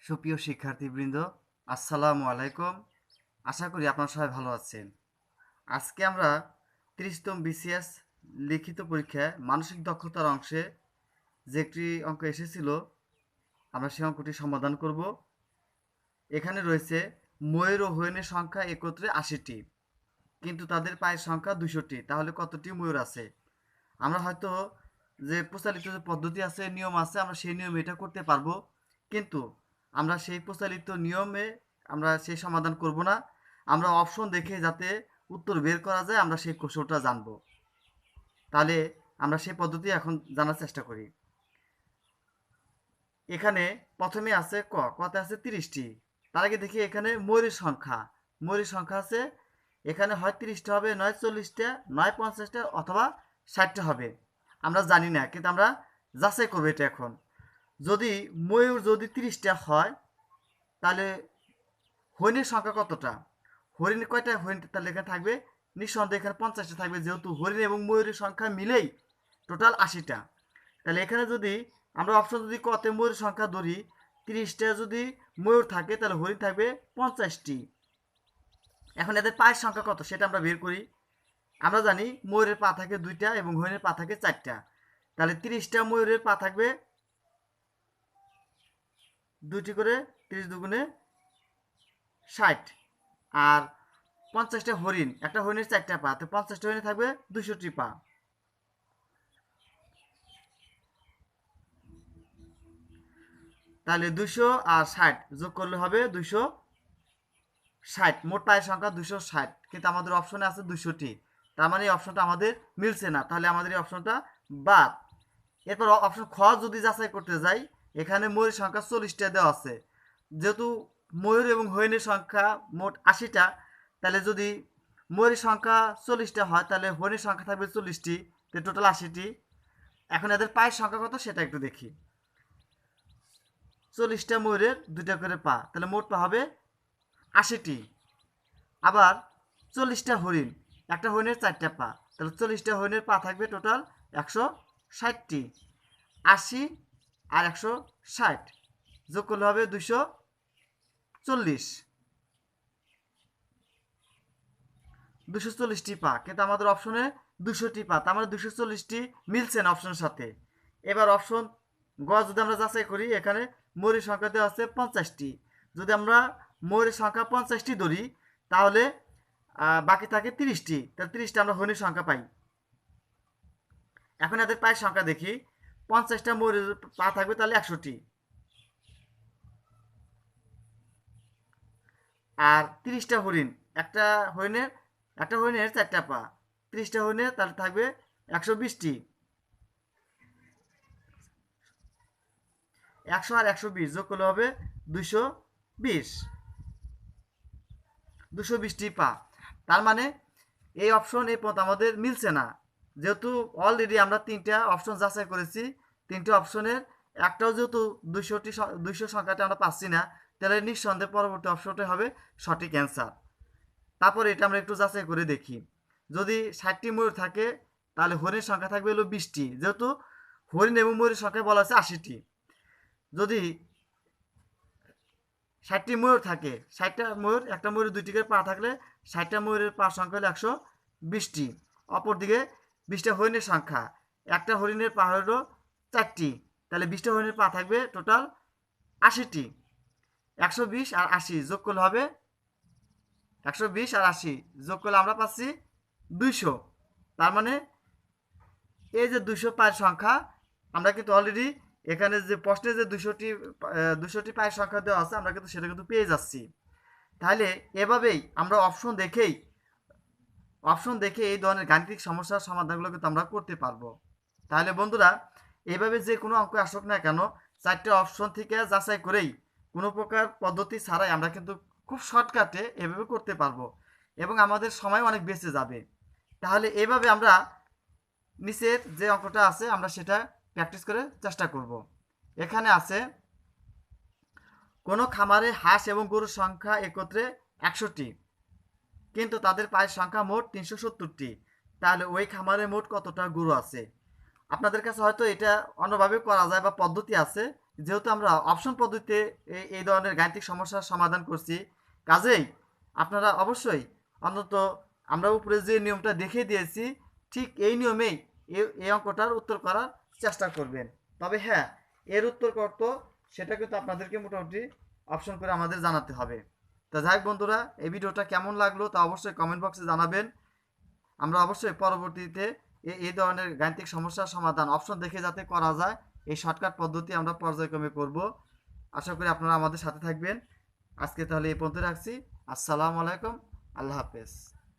সুপ্রিয় শিক্ষার্থীবৃন্দ, আসসালামু আলাইকুম। আশা করি আপনারা সবাই ভালো আছেন। আজকে আমরা 30তম বিসিএস লিখিত পরীক্ষায় মানসিক দক্ষতার অংশে যে একটি অঙ্ক এসেছিল, আমরা সেই অঙ্কটি সমাধান করব। এখানে রয়েছে ময়ূর ও হরিণের সংখ্যা একত্রে 80টি, কিন্তু তাদের পায়ের সংখ্যা 200টি। তাহলে কতটি ময়ূর আছে? আমরা হয়তো যে প্রচলিত যে পদ্ধতি আছে, নিয়ম আছে, আমরা সেই নিয়মে এটা করতে পারবো, কিন্তু আমরা সেই প্রচলিত নিয়মে আমরা সেই সমাধান করব না। আমরা অপশন দেখে যাতে উত্তর বের করা যায় আমরা সেই কৌশলটা জানবো। তাহলে আমরা সেই পদ্ধতি এখন জানার চেষ্টা করি। এখানে প্রথমে আছে কতে আছে 30টি। তার আগে দেখি এখানে ময়ূরের সংখ্যা আছে। এখানে হয় 30টা হবে, নয় 40টা, নয় 50টা, অথবা 60টা হবে। আমরা জানি না, কিন্তু আমরা যাচাই করবো এটা এখন। যদি ময়ূর যদি 30টা হয়, তাহলে হরিণের সংখ্যা কতটা? হরিণের কয়টা হরিণ তাহলে এখানে থাকবে? নিঃসন্দেহে এখানে 50টা থাকবে, যেহেতু হরিণ এবং ময়ূরের সংখ্যা মিলেই টোটাল 80টা। তাহলে এখানে যদি আমরা অপশন যদি কতে ময়ূরের সংখ্যা ধরি, 30টা যদি ময়ূর থাকে তাহলে হরিণ থাকবে 50টি। এখন এদের পায়ের সংখ্যা কত সেটা আমরা বের করি। আমরা জানি ময়ূরের পা থাকে 2টা এবং হরিণের পা থাকে 4টা। তাহলে 30টা ময়ূরের পা থাকবে 2টি করে, 30 দুগুণে 60। আর 50টা হরিণ, একটা হরিণের 4টা পা, তো 50টা হরিণে থাকবে 200টি পা। তাহলে 200 আর 60 যোগ করলে হবে 260। মোট পায়ের সংখ্যা 260, কিন্তু আমাদের অপশনে আছে 200টি। তার মানে এই অপশনটা আমাদের মিলছে না, তাহলে আমাদের এই অপশনটা বাদ। এরপর অপশন খ যদি যাচাই করতে যাই, এখানে ময়ূরের সংখ্যা 40টা দেওয়া আছে। যেহেতু ময়ূর এবং হরিণের সংখ্যা মোট 80টা, তাহলে যদি ময়ূরের সংখ্যা 40টা হয় তাহলে হরিণের সংখ্যা থাকবে 40টি, তো টোটাল 80টি। এখন এদের পায়ের সংখ্যা কত সেটা একটু দেখি। 40টা ময়ূরের 2টা করে পা, তাহলে মোট পা হবে 80টি। আবার 40টা হরিণ, একটা হরিণের 4টা পা, তাহলে 40টা হরিণের পা থাকবে টোটাল 160টি। 80 আর 160 যোগ করলে হবে 240। 240টি পা, কিন্তু আমাদের অপশনে 200টি পা, তার মানে 240টি মিলছে না অপশনের সাথে। এবার অপশন গ যদি আমরা যাচাই করি, এখানে ময়ূরের সংখ্যা দেওয়া আছে 50টি। যদি আমরা ময়ূরের সংখ্যা 50টি ধরি, তাহলে বাকি থাকে 30টি, তাহলে 30টা আমরা হরিণের সংখ্যা পাই। এখন এদের পায়ের সংখ্যা দেখি। 50টা ময়ূরের পা থাকবে তাহলে 100টি, আর 30টা হরিণ, একটা হরিণের 4টা পা, 30টা হরিণের তাহলে থাকবে 120টি। 100 আর 120 যোগ করলে হবে 220। 220টি পা। তার মানে এই অপশন এই পথ আমাদের মিলছে না, যেহেতু অলরেডি আমরা 3টা অপশন যাচাই করেছি। 3টে অপশনের একটাও যেহেতু 200 সংখ্যাটা আমরা পাচ্ছি না, তাহলে নিঃসন্দেহে পরবর্তী অপশনটাই হবে সঠিক অ্যান্সার। তারপরে এটা আমরা একটু যাচাই করে দেখি। যদি 60টি ময়ূর থাকে তাহলে হরিণের সংখ্যা থাকবে হলো 20টি, যেহেতু হরিণ এবং ময়ূরের সংখ্যা বলা আছে 80টি। যদি 60টি ময়ূর থাকে, 60টা ময়ূর, একটা ময়ূরের 2টি করে পা থাকলে 60টা ময়ূরের পা সংখ্যা হলো 120টি। অপরদিকে 20টা হরিণের সংখ্যা, একটা হরিণের পা হলো 4টি, তাহলে 20টা হরিণের পা থাকবে টোটাল 80টি। 120 আর 80 যোগ করলে হবে 120 আর 80 যোগ করলে আমরা পাচ্ছি 200। তার মানে এই যে 200 পায়ের সংখ্যা, আমরা কিন্তু অলরেডি এখানে যে প্রশ্নে যে 200টি পায়ের সংখ্যা দেওয়া আছে, আমরা কিন্তু সেটা কিন্তু পেয়ে যাচ্ছি। তাহলে এভাবেই আমরা অপশন দেখে এই ধরনের গাণিতিক সমস্যার সমাধানগুলো কিন্তু আমরা করতে পারবো। তাহলে বন্ধুরা, এইভাবে যে কোনো অঙ্ক আসুক না কেন, 4টে অপশন থেকে যাচাই করেই কোনো প্রকার পদ্ধতি ছাড়াই আমরা কিন্তু খুব শর্টকাটে এভাবে করতে পারবো, এবং আমাদের সময় অনেক বেঁচে যাবে। তাহলে এভাবে আমরা নিচের যে অঙ্কটা আছে আমরা সেটা প্র্যাকটিস করে চেষ্টা করব। এখানে আছে কোনো খামারে হাঁস এবং গরুর সংখ্যা একত্রে 100টি, কিন্তু তাদের পায়ের সংখ্যা মোট 370টি। তাহলে ওই খামারে মোট কতটা গরু আছে? আপনাদের কাছে হয়তো এটা অন্যভাবে করা যায় বা পদ্ধতি আছে, যেহেতু আমরা অপশন পদ্ধতিতে এই ধরনের গাণিতিক সমস্যার সমাধান করছি, কাজেই আপনারা অবশ্যই অন্তত আমরা উপরে যে নিয়মটা দেখিয়ে দিয়েছি ঠিক এই নিয়মেই এই অঙ্কটার উত্তর করার চেষ্টা করবেন। তবে হ্যাঁ, এর উত্তর কত সেটা কিন্তু আপনাদেরকে মোটামুটি অপশন করে আমাদের জানাতে হবে। তা যাই হোক বন্ধুরা, এই ভিডিওটা কেমন লাগলো তা অবশ্যই কমেন্ট বক্সে জানাবেন। আমরা অবশ্যই পরবর্তীতে এই ধরনের গাণিতিক সমস্যার সমাধান অপশন দেখে যাতে করা যায় এই শর্টকাট পদ্ধতি আমরা পর্যায়ক্রমে করব। আশা করি আপনারা আমাদের সাথে থাকবেন। আজকে তাহলে এই পর্যন্ত রাখছি। আসসালামু আলাইকুম, আল্লাহ হাফেজ।